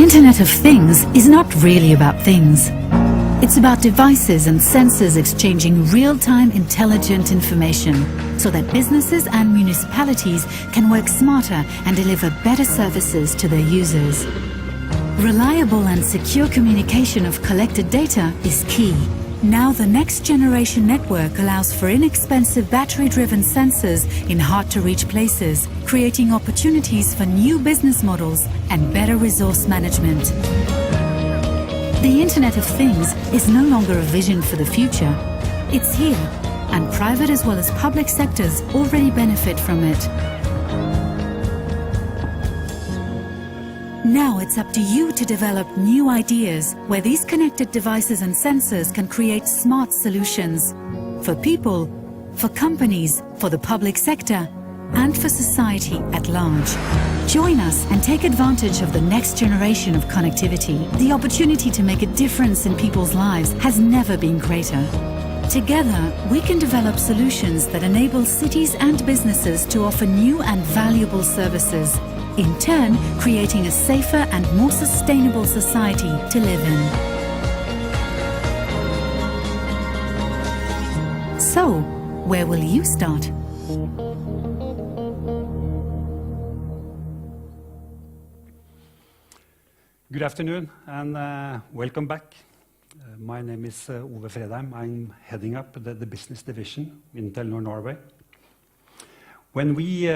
Internet of Things is not really about things. It's about devices and sensors exchanging real-time intelligent information so that businesses and municipalities can work smarter and deliver better services to their users. Reliable and secure communication of collected data is key. Now the next generation network allows for inexpensive battery-driven sensors in hard-to-reach places, creating opportunities for new business models and better resource management. The Internet of Things is no longer a vision for the future. It's here, and private as well as public sectors already benefit from it. Now it's up to you to develop new ideas where these connected devices and sensors can create smart solutions for people, for companies, for the public sector, and for society at large. Join us and take advantage of the next generation of connectivity. The opportunity to make a difference in people's lives has never been greater. Together, we can develop solutions that enable cities and businesses to offer new and valuable services, in turn creating a safer and more sustainable society to live in. So, where will you start? Good afternoon and welcome back. My name is Ove Fredheim. I'm heading up the business division in Telenor Norway. When we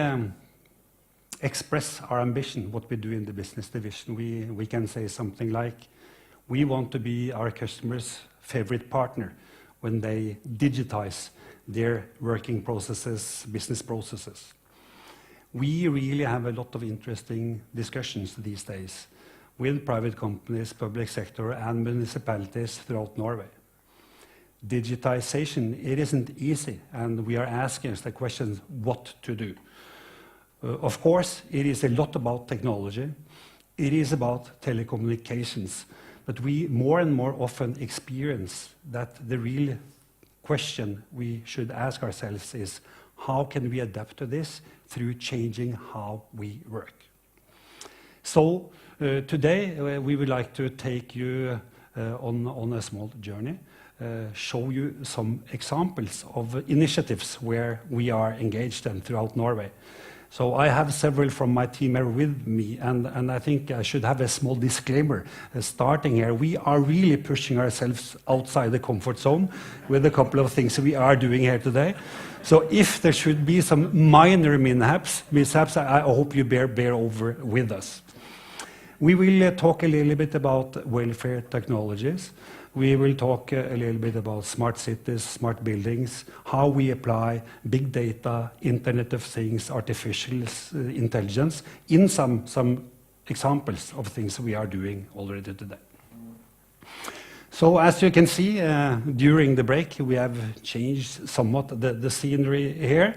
express our ambition, what we do in the business division, we can say something like, we want to be our customers' favorite partner when they digitize their working processes, business processes. We really have a lot of interesting discussions these days with private companies, public sector, and municipalities throughout Norway. Digitization, it isn't easy, and we are asking us the question, what to do? Of course, it is a lot about technology. It is about telecommunications. But we more and more often experience that the real question we should ask ourselves is, how can we adapt to this through changing how we work? So today we would like to take you on a small journey, show you some examples of initiatives where we are engaged in throughout Norway. So I have several from my team here with me, and I think I should have a small disclaimer starting here. We are really pushing ourselves outside the comfort zone with a couple of things we are doing here today. So if there should be some minor mishaps, I hope you bear over with us. We will talk a little bit about welfare technologies. We will talk a little bit about smart cities, smart buildings, how we apply big data, Internet of Things, artificial intelligence in some examples of things we are doing already today. So as you can see, during the break, we have changed somewhat the scenery here.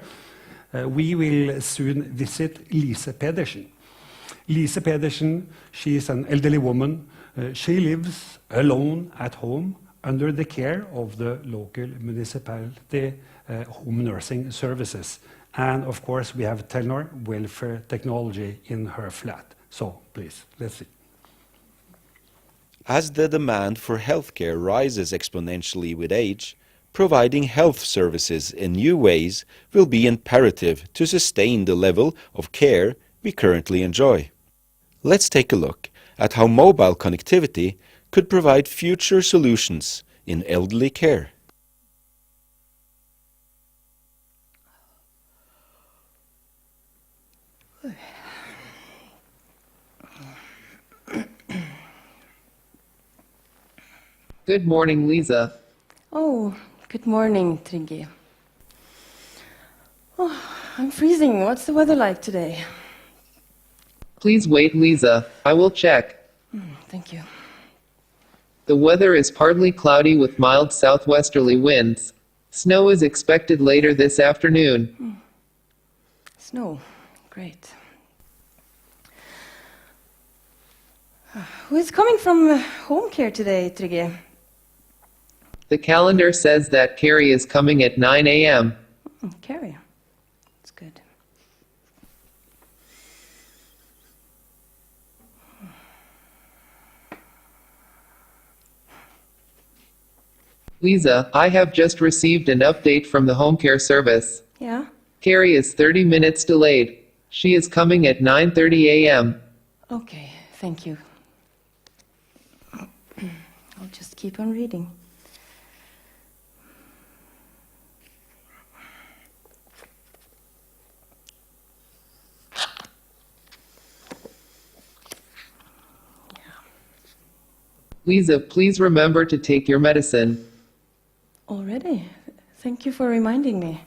We will soon visit Lise Pedersen. Lise Pedersen, she is an elderly woman. She lives alone at home under the care of the local municipality home nursing services. And of course, we have Telenor Welfare Technology in her flat. So please, let's see. As the demand for healthcare rises exponentially with age, providing health services in new ways will be imperative to sustain the level of care we currently enjoy. Let's take a look at how mobile connectivity could provide future solutions in elderly care. Good morning, Lisa. Oh, good morning, Trygve. Oh, I'm freezing. What's the weather like today? Please wait, Lisa. I will check. Thank you. The weather is partly cloudy with mild southwesterly winds. Snow is expected later this afternoon. Snow. Great. Who is coming from home care today, Trygve? The calendar says that Carrie is coming at 9 a.m. Carrie. That's good. Lisa, I have just received an update from the home care service. Yeah? Carrie is 30 minutes delayed. She is coming at 9:30 a.m. Okay, thank you. I'll just keep on reading. Lisa, please remember to take your medicine. Already? Thank you for reminding me.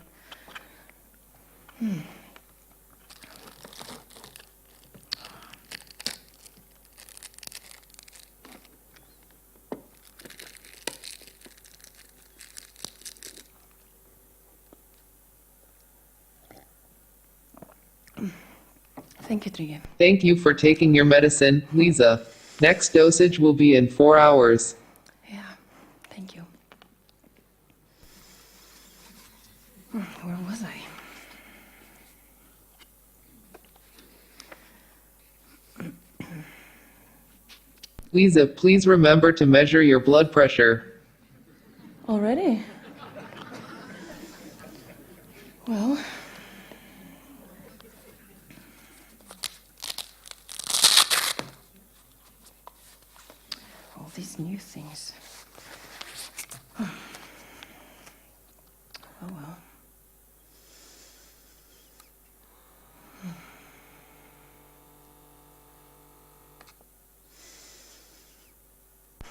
Thank you, Trygve. Thank you for taking your medicine, Lisa. Next dosage will be in 4 hours. Yeah, thank you. Where was I? Lisa, please remember to measure your blood pressure. Already? Well. All these new things. Oh well.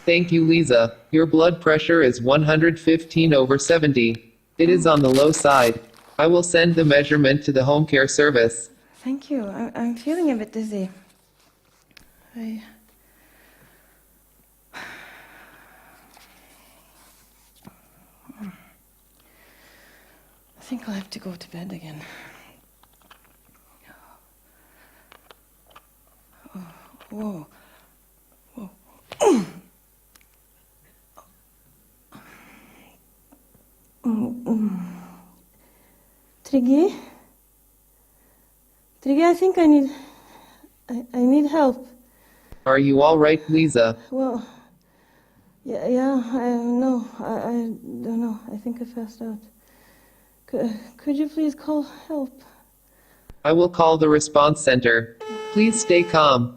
Thank you, Lisa. Your blood pressure is 115/70. It is on the low side. I will send the measurement to the home care service. Thank you. I'm feeling a bit dizzy. I think I'll have to go to bed again. Oh, whoa. Whoa. Trygve? Trygve, I think I need help. Are you all right, Lisa? Well, yeah, I don't know. I think I passed out. Could you please call help? I will call the response center. Please stay calm.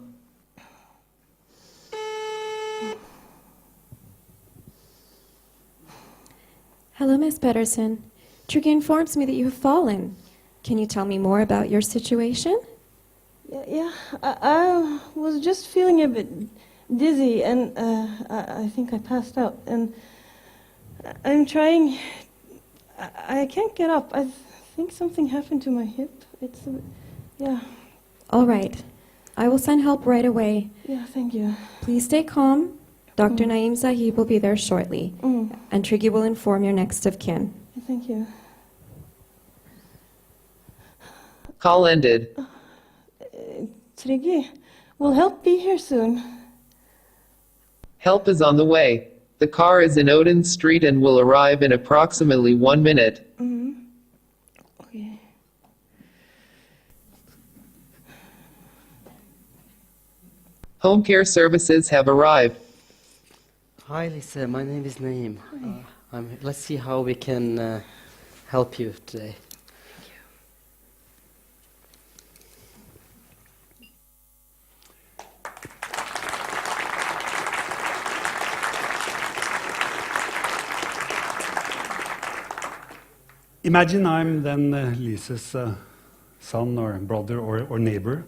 Hello, Miss Pedersen. Trygve informs me that you have fallen. Can you tell me more about your situation? Yeah, I was just feeling a bit dizzy, and I think I passed out. And I'm trying. I can't get up. I think something happened to my hip. Yeah. All right. I will send help right away. Yeah, thank you. Please stay calm. Dr. Naeem Zahib will be there shortly, and Trygve will inform your next of kin. Thank you. Call ended. Trygve, will help be here soon? Help is on the way. The car is in Odin Street and will arrive in approximately 1 minute. Okay. Home care services have arrived. Hi, Lisa. My name is Naeem. Let's see how we can help you today. Imagine I'm then Lisa's son or brother or neighbor.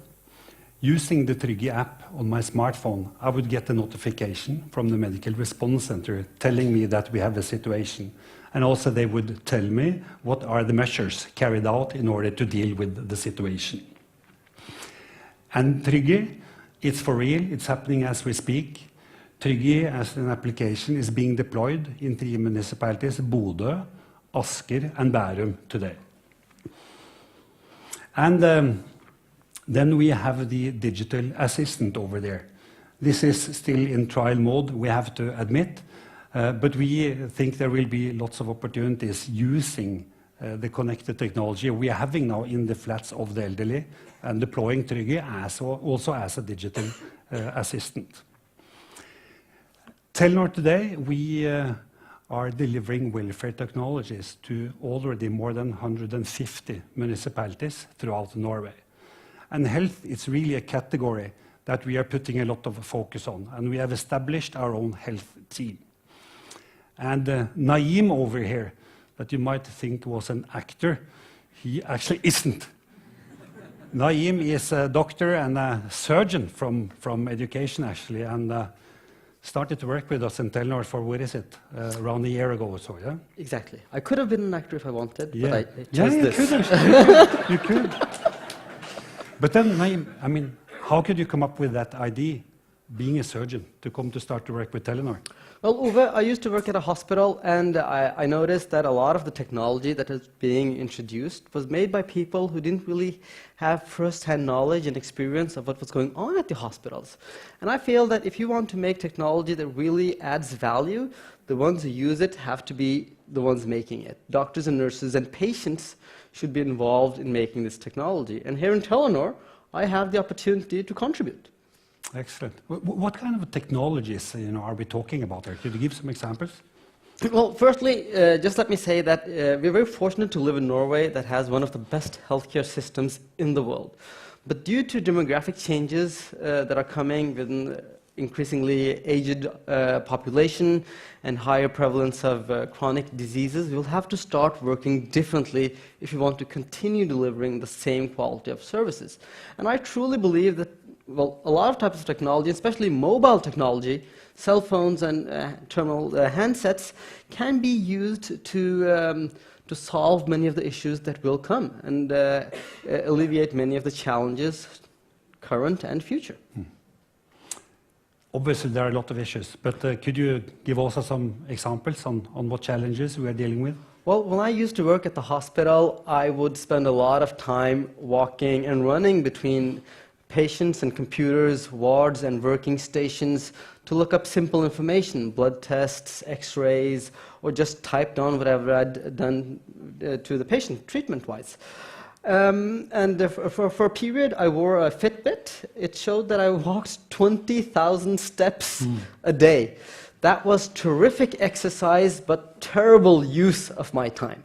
Using the Trygve app on my smartphone, I would get a notification from the medical response center telling me that we have a situation. And also they would tell me what are the measures carried out in order to deal with the situation. And Trygve, it's for real, it's happening as we speak. Trygve as an application is being deployed in 3 municipalities, Bodø, Asker and Bærum today. And then we have the digital assistant over there. This is still in trial mode, we have to admit, but we think there will be lots of opportunities using the connected technology we are having now in the flats of the elderly and deploying Trygve also as a digital assistant. Telenor today, we are delivering welfare technologies to already more than 150 municipalities throughout Norway. And health is really a category that we are putting a lot of focus on, and we have established our own health team. And Naeem over here, that you might think was an actor, he actually isn't. Naeem is a doctor and a surgeon from education, actually, and started to work with us in Telenor for, what is it, around a year ago or so, yeah? Exactly. I could have been an actor if I wanted, Yeah. but I Yeah, chose you this. could actually. You could. But then, Naeem, I mean, how could you come up with that idea, being a surgeon, to come to start to work with Telenor? Well, Uwe, I used to work at a hospital, and I noticed that a lot of the technology that is being introduced was made by people who didn't really have first-hand knowledge and experience of what was going on at the hospitals. And I feel that if you want to make technology that really adds value, the ones who use it have to be the ones making it. Doctors and nurses and patients should be involved in making this technology. And here in Telenor, I have the opportunity to contribute. Excellent. What kind of technologies, are we talking about there? Could you give some examples? Well, firstly, just let me say that we're very fortunate to live in Norway that has one of the best healthcare systems in the world. But due to demographic changes that are coming with an increasingly aged population and higher prevalence of chronic diseases, we'll have to start working differently if we want to continue delivering the same quality of services. And I truly believe that a lot of types of technology, especially mobile technology, cell phones and terminal handsets, can be used to solve many of the issues that will come and alleviate many of the challenges, current and future. Obviously, there are a lot of issues, but could you give also some examples on what challenges we are dealing with? Well, when I used to work at the hospital, I would spend a lot of time walking and running between patients and computers, wards and working stations to look up simple information, blood tests, x-rays, or just type down whatever I'd done to the patient treatment-wise. For a period, I wore a Fitbit. It showed that I walked 20,000 steps a day. That was terrific exercise, but terrible use of my time.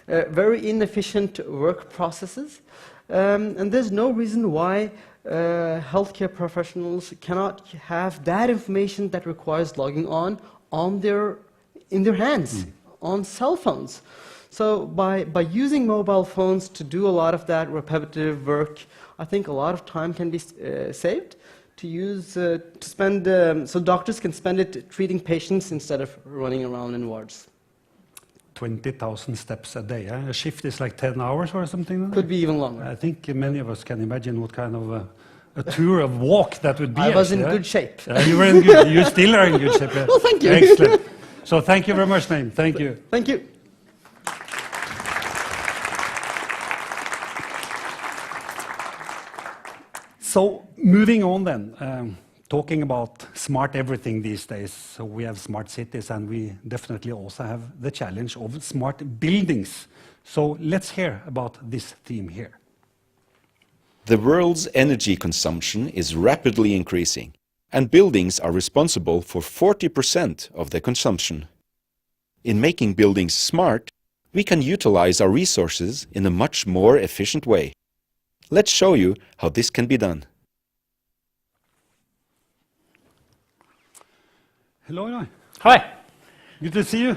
Very inefficient work processes. And there's no reason why healthcare professionals cannot have that information that requires logging in their hands, on cell phones. So by using mobile phones to do a lot of that repetitive work, I think a lot of time can be saved so doctors can spend it treating patients instead of running around in wards. 20,000 steps a day. A shift is like 10 hours or something? Could be even longer. I think many of us can imagine what kind of a tour of walk that would be. I was in actually, good shape. You were in good. You still are in good shape. Well, thank you. Excellent. So thank you very much, Naeem. Thank you. Thank you. So moving on then, talking about smart everything these days. So we have smart cities, and we definitely also have the challenge of smart buildings. So let's hear about this theme here. The world's energy consumption is rapidly increasing, and buildings are responsible for 40% of the consumption. In making buildings smart, we can utilize our resources in a much more efficient way. Let's show you how this can be done. Hello, Roy. Hi. Good to see you.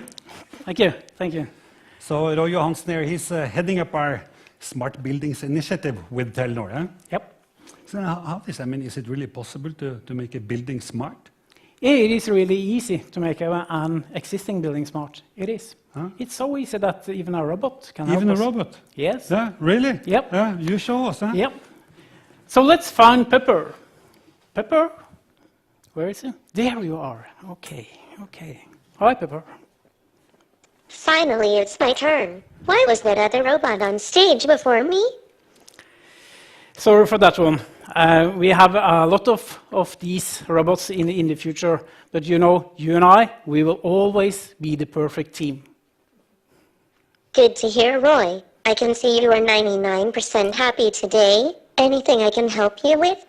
Thank you. Thank you. So Roy Johansen here, he's heading up our Smart Buildings initiative with Telenor. Eh? Yep. So how is, is it really possible to make a building smart? It is really easy to make an existing building smart. It is. Huh? It's so easy that even a robot can help Even a us. robot? Yes. Yeah, really? Yep. Yeah, you show us. Huh? Yep. So let's find Pepper. Pepper? Where is he? There you are. Okay. Okay. Hi, Pepper. Finally, it's my turn. Why was that other robot on stage before me? Sorry for that one. We have a lot of these robots in the future, but you know, you and I, we will always be the perfect team. Good to hear, Roy. I can see you are 99% happy today. Anything I can help you with?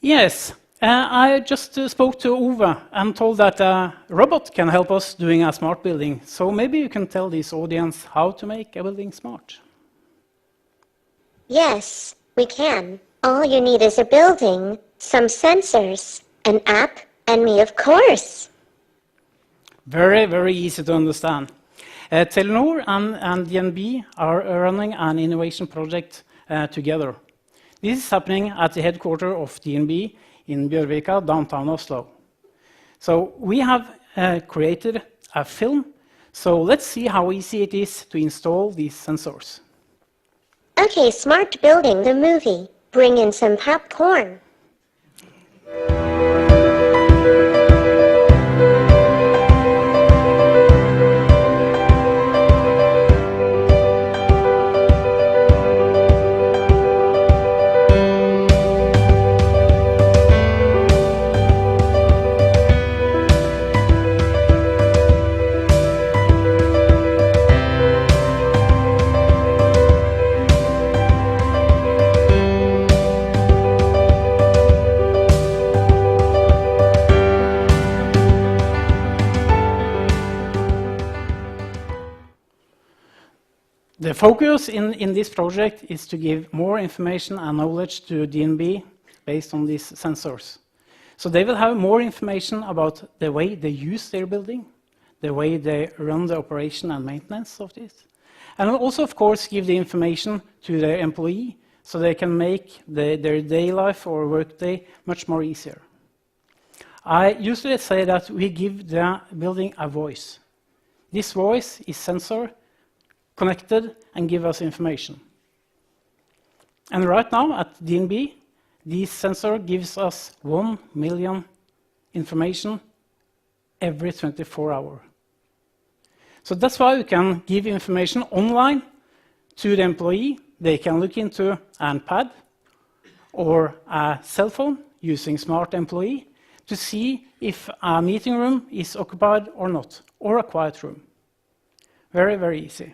Yes, I just spoke to Ove and told that a robot can help us doing a smart building. So maybe you can tell this audience how to make a building smart. Yes, we can. All you need is a building, some sensors, an app, and me, of course. Very, very easy to understand. Telenor and DNB are running an innovation project together. This is happening at the headquarters of DNB in Bjørvika, downtown Oslo. So we have created a film. So let's see how easy it is to install these sensors. Okay, Smart Building the movie. Bring in some popcorn. The focus in this project is to give more information and knowledge to DNB based on these sensors. So they will have more information about the way they use their building, the way they run the operation and maintenance of this, and also, of course, give the information to their employee so they can make their day life or workday much more easier. I usually say that we give the building a voice. This voice is sensor connected and give us information. And right now at DNB, this sensor gives us 1 million information every 24 hours. So that's why we can give information online to the employee. They can look into an iPad or a cell phone using Smart Employee to see if a meeting room is occupied or not, or a quiet room. Very, very easy.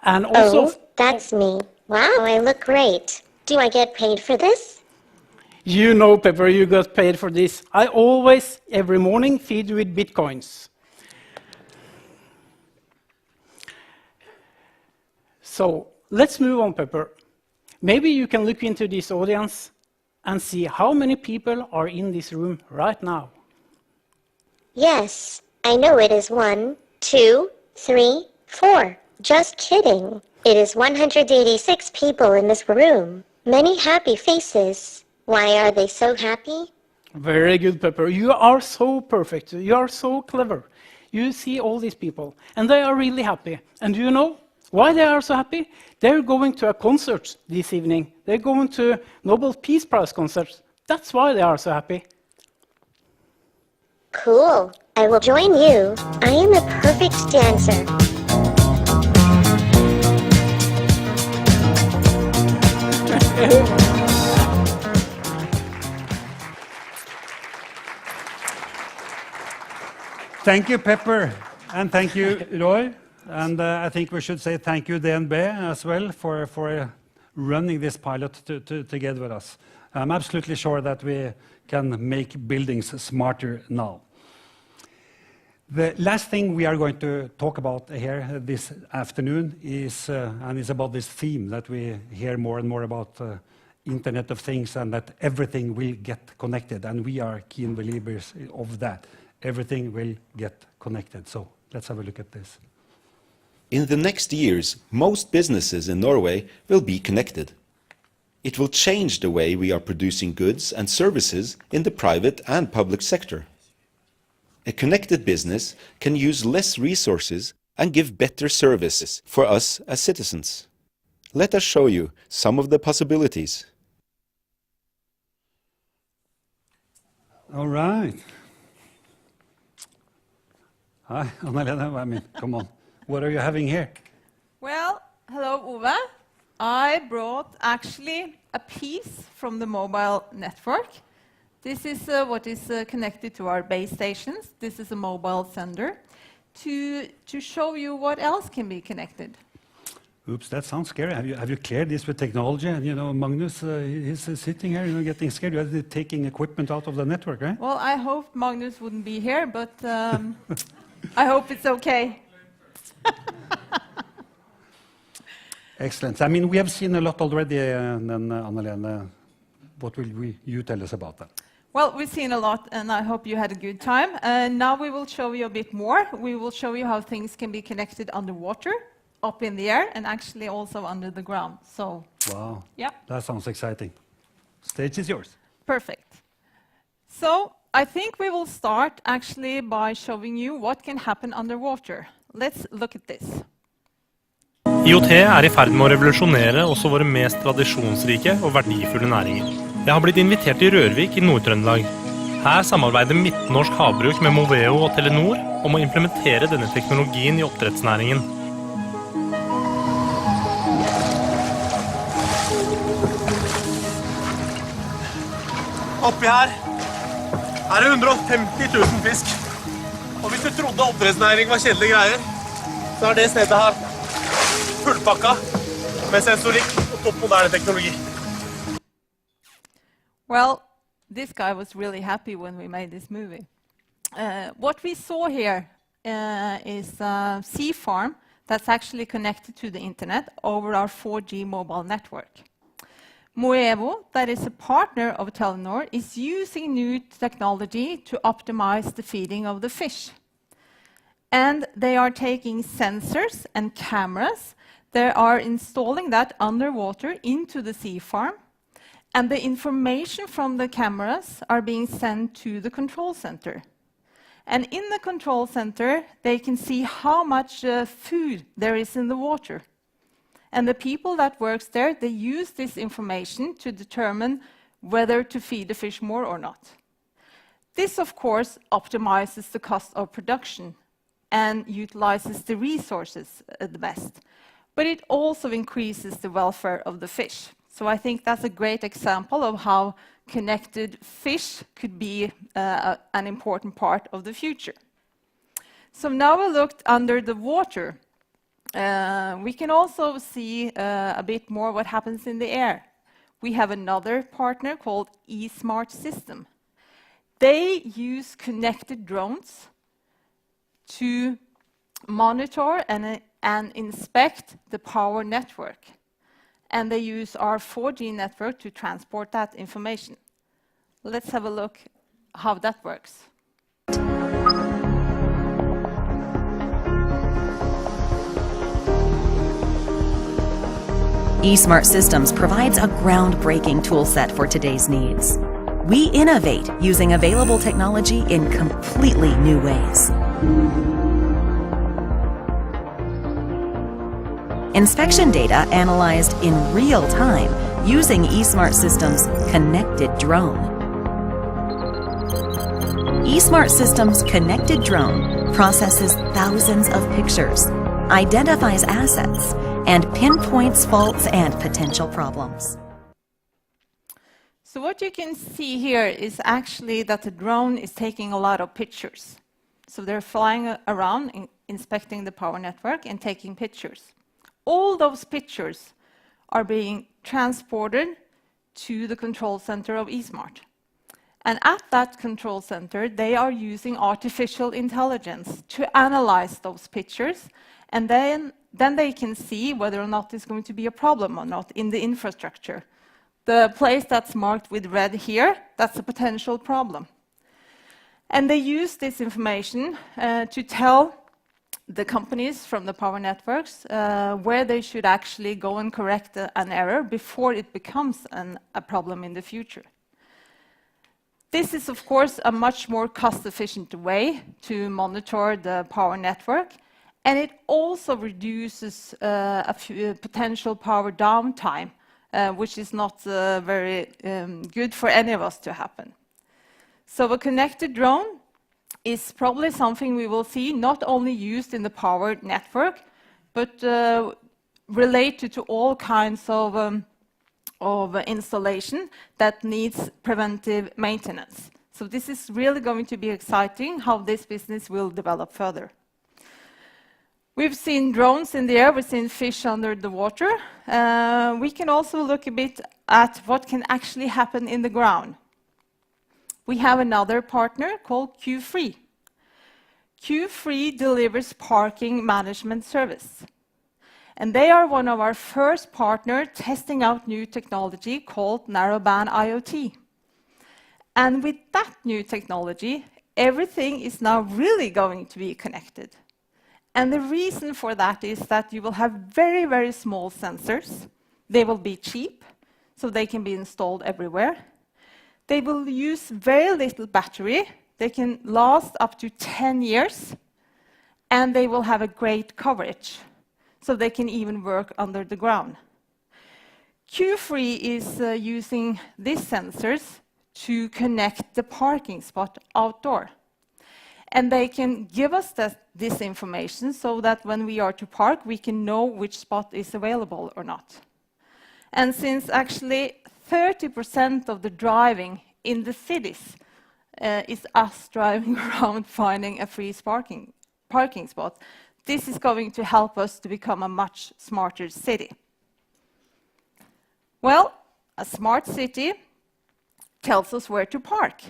And also, Oh, that's me. Wow, I look great. Do I get paid for this? you know, Pepper, you got paid for this. I always, every morning, feed you with Bitcoins. So let's move on, Pepper. Maybe you can look into this audience and see how many people are in this room right now. Yes, I know it is 1, 2, 3, 4. Just kidding. It is 186 people in this room. Many happy faces. Why are they so happy? Very good, Pepper. You are so perfect. You are so clever. You see all these people, and they are really happy. And do you know why they are so happy? They're going to a concert this evening. They're going to Nobel Peace Prize concert. That's why they are so happy. Cool. I will join you. I am a perfect dancer. Thank you, Pepper, and thank you, Roy. And I think we should say thank you, DNB, as well, for running this pilot together with us. I'm absolutely sure that we can make buildings smarter now. The last thing we are going to talk about here this afternoon is, and it's about this theme that we hear more and more about, Internet of Things, and that everything will get connected. And we are keen believers of that. Everything will get connected. So let's have a look at this. In the next years, most businesses in Norway will be connected. It will change the way we are producing goods and services in the private and public sector. A connected business can use less resources and give better services for us as citizens. Let us show you some of the possibilities. All right. Hi, Anna-Lena. I mean, come on. What are you having here? Well, hello, Ove. I brought actually a piece from the mobile network. This is what is connected to our base stations. This is a mobile sender to show you what else can be connected. Oops, that sounds scary. Have you cleared this with technology? And you know, Magnus, he's sitting here, you know, getting scared. You're taking equipment out of the network, right? Well, I hope Magnus wouldn't be here, but I hope it's okay. Excellent. I mean, we have seen a lot already, and then Anna-Lene, what will you tell us about that? Well, we've seen a lot, and I hope you had a good time. Now we will show you a bit more. We will show you how things can be connected underwater, up in the air, and actually also under the ground. So, Wow. yeah. That sounds exciting. Stage is yours. Perfect. So, I think we will start actually by showing you what can happen underwater. Let's look at this. IoT I ferd med å revolusjonere også våre mest tradisjonsrike og verdifulle næringer. Jeg har blitt invitert til Rørvik I Nord-Trøndelag. Her samarbeider Midtnorsk Havbruk med Moveo og Telenor om å implementere denne teknologien I oppdrettsnæringen. Oppi her det 150 000 fisk. Og hvis du trodde oppdrettsnæring var kjedelige greier, så det stedet her fullpakka med sensorikk og topp moderne teknologi. Well, this guy was really happy when we made this movie. What we saw here is a sea farm that's actually connected to the internet over our 4G mobile network. Moevo, that is a partner of Telenor, is using new technology to optimize the feeding of the fish. And they are taking sensors and cameras. They are installing that underwater into the sea farm, and the information from the cameras are being sent to the control center. And in the control center, they can see how much food there is in the water. And the people that works there, they use this information to determine whether to feed the fish more or not. This, of course, optimizes the cost of production and utilizes the resources the best. But it also increases the welfare of the fish. So I think that's a great example of how connected fish could be an important part of the future. So now we looked under the water. We can also see a bit more what happens in the air. We have another partner called eSmart System. They use connected drones to monitor and inspect the power network. And they use our 4G network to transport that information. Let's have a look how that works. eSmart Systems provides a groundbreaking toolset for today's needs. We innovate using available technology in completely new ways. Inspection data analyzed in real time using eSmart Systems' connected drone. eSmart Systems' connected drone processes thousands of pictures, identifies assets, and pinpoints faults and potential problems. So what you can see here is actually that the drone is taking a lot of pictures. So they're flying around, inspecting the power network and taking pictures. All those pictures are being transported to the control center of eSmart. And at that control center, they are using artificial intelligence to analyze those pictures, and then they can see whether or not there's going to be a problem or not in the infrastructure. The place that's marked with red here, that's a potential problem. And they use this information to tell the companies from the power networks where they should actually go and correct an error before it becomes a problem in the future. This is, of course, a much more cost-efficient way to monitor the power network, and it also reduces potential power downtime, which is not very good for any of us to happen. So a connected drone is probably something we will see not only used in the power network, but related to all kinds of installation that needs preventive maintenance. So this is really going to be exciting how this business will develop further. We've seen drones in the air, we've seen fish under the water. We can also look a bit at what can actually happen in the ground. We have another partner called Q-Free. Q-Free delivers parking management service. And they are one of our first partners testing out new technology called Narrowband IoT. And with that new technology, everything is now really going to be connected. And the reason for that is that you will have very, very small sensors. They will be cheap, so they can be installed everywhere. They will use very little battery. They can last up to 10 years. And they will have a great coverage, so they can even work under the ground. Q-Free is using these sensors to connect the parking spot outdoor. And they can give us this information so that when we are to park, we can know which spot is available or not. And since actually 30% of the driving in the cities is us driving around finding a free parking spot, this is going to help us to become a much smarter city. Well, a smart city tells us where to park.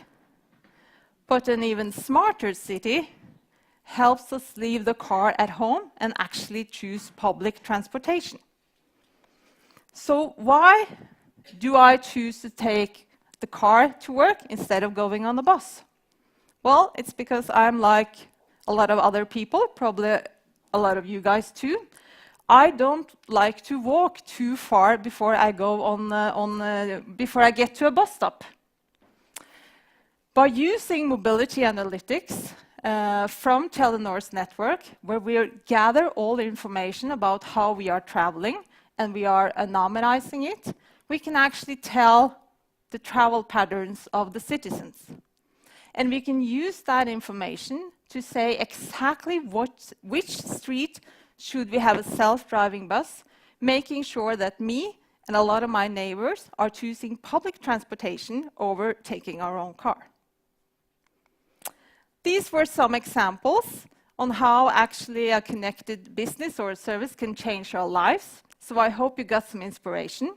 But an even smarter city helps us leave the car at home and actually choose public transportation. So why do I choose to take the car to work instead of going on the bus? Well, it's because I'm like a lot of other people, probably a lot of you guys too. I don't like to walk too far before I go before I get to a bus stop. By using mobility analytics from Telenor's network, where we gather all the information about how we are traveling and we are anonymizing it, we can actually tell the travel patterns of the citizens. And we can use that information to say exactly which street should we have a self-driving bus, making sure that me and a lot of my neighbors are choosing public transportation over taking our own car. These were some examples on how actually a connected business or a service can change our lives. So I hope you got some inspiration.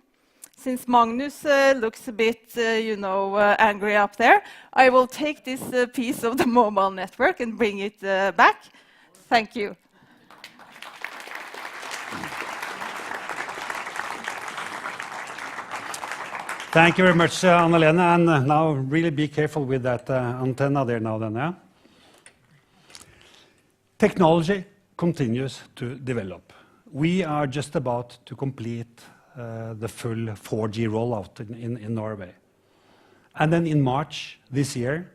Since Magnus looks a bit, angry up there, I will take this piece of the mobile network and bring it back. Thank you. Thank you very much, Anna-Lene. And now really be careful with that antenna there now then, yeah? Technology continues to develop. We are just about to complete the full 4G rollout in Norway. And then in March this year,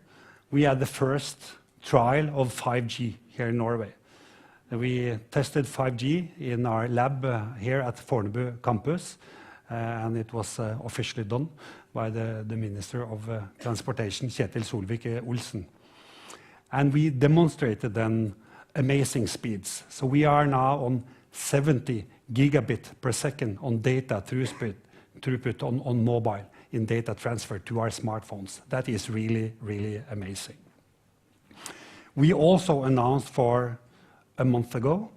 we had the first trial of 5G here in Norway. We tested 5G in our lab here at Fornebu campus, and it was officially done by the Minister of Transportation, Kjetil Solvik-Olsen. And we demonstrated then amazing speeds. So we are now on 70 gigabit per second on data throughput on mobile in data transfer to our smartphones. That is really, really amazing. We also announced for a month ago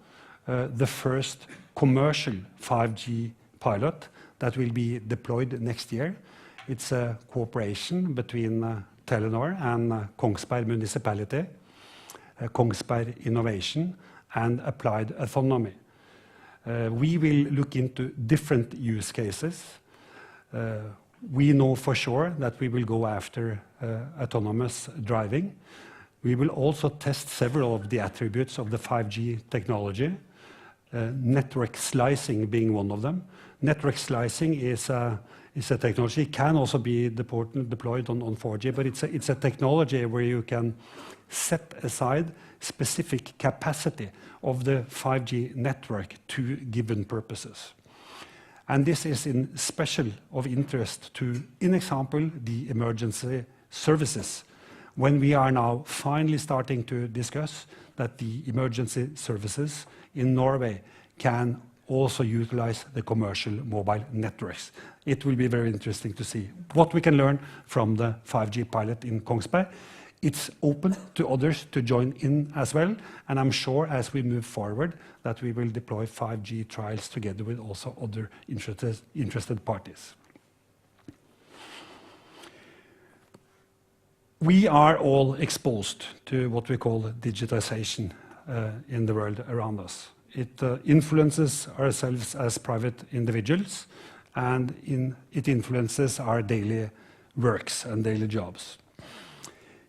the first commercial 5G pilot that will be deployed next year. It's a cooperation between Telenor and Kongsberg Municipality, Kongsberg Innovation, and Applied Autonomy. We will look into different use cases. We know for sure that we will go after autonomous driving. We will also test several of the attributes of the 5G technology, network slicing being one of them. Network slicing is a technology. It can also be deployed on 4G, but it's a technology where you can set aside specific capacity of the 5G network to given purposes. And this is in special of interest to, in example, the emergency services, when we are now finally starting to discuss that the emergency services in Norway can also utilize the commercial mobile networks. It will be very interesting to see what we can learn from the 5G pilot in Kongsberg. It's open to others to join in as well, and I'm sure as we move forward that we will deploy 5G trials together with also other interested parties. We are all exposed to what we call digitization in the world around us. It influences ourselves as private individuals, and it influences our daily works and daily jobs.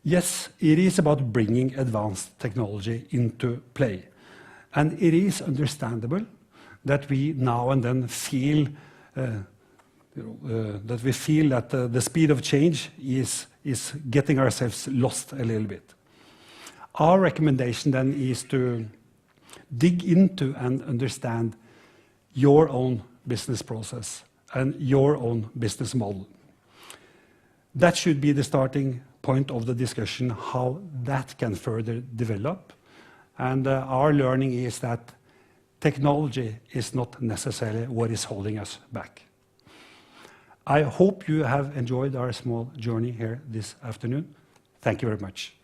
Yes, it is about bringing advanced technology into play. And it is understandable that we now and then feel that the speed of change is getting ourselves lost a little bit. Our recommendation then is to dig into and understand your own business process and your own business model. That should be the starting point of the discussion, how that can further develop. And our learning is that technology is not necessarily what is holding us back. I hope you have enjoyed our small journey here this afternoon. Thank you very much.